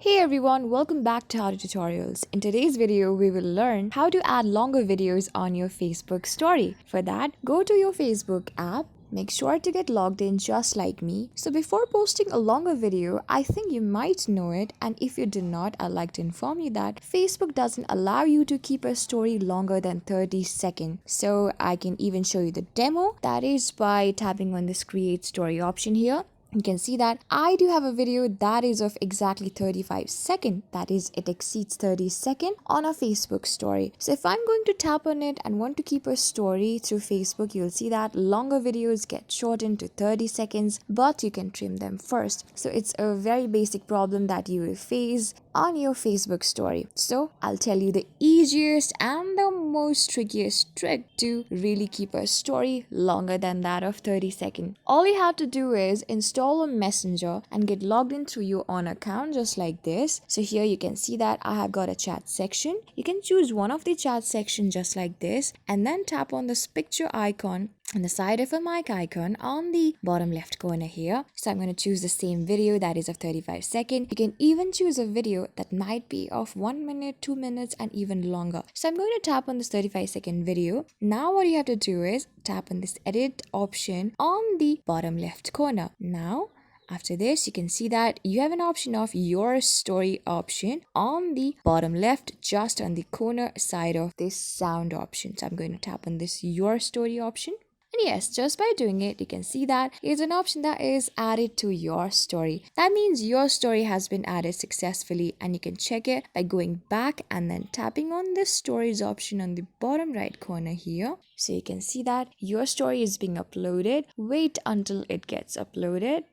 Hey everyone, welcome back to How to Tutorials. In today's video, we will learn how to add longer videos on your Facebook story. For that, go to your Facebook app. Make sure to get logged in just like me. So before posting a longer video, I think you might know it, and if you do not, I'd like to inform you that Facebook doesn't allow you to keep a story longer than 30 seconds. So I can even show you the demo. That is by tapping on this create story option here. You can see that I do have a video that is of exactly 35 seconds. That is, it exceeds 30 seconds on a Facebook story. So if I'm going to tap on it and want to keep a story through Facebook, you'll see that longer videos get shortened to 30 seconds, but you can trim them first. So it's a very basic problem that you will face on your Facebook story. So I'll tell you the easiest and the most trickiest trick to really keep a story longer than that of 30 seconds. All you have to do is install a messenger and get logged in through your own account just like this. So here you can see that I have got a chat section. You can choose one of the chat section just like this and then tap on this picture icon on the side of a mic icon on the bottom left corner here. So I'm going to choose the same video that is of 35 seconds. You can even choose a video that might be of 1 minute, 2 minutes and even longer. So I'm going to tap on this 35-second video. Now what you have to do is tap on this edit option on the bottom left corner. Now after this, you can see that you have an option of your story option on the bottom left, just on the corner side of this sound option. So I'm going to tap on this your story option. And yes, just by doing it, you can see that here's an option that is added to your story. That means your story has been added successfully, and you can check it by going back and then tapping on this stories option on the bottom right corner here. So you can see that your story is being uploaded. Wait until it gets uploaded.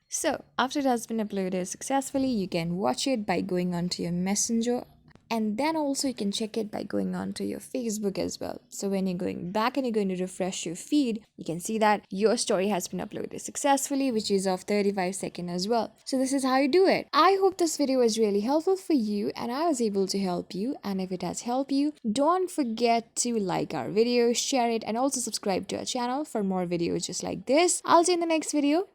So after it has been uploaded successfully, you can watch it by going onto your messenger. And then also you can check it by going on to your Facebook as well. So when you're going back and you're going to refresh your feed, you can see that your story has been uploaded successfully, which is of 35 seconds as well. So this is how you do it. I hope this video was really helpful for you and I was able to help you. And if it has helped you, don't forget to like our video, share it, and also subscribe to our channel for more videos just like this. I'll see you in the next video.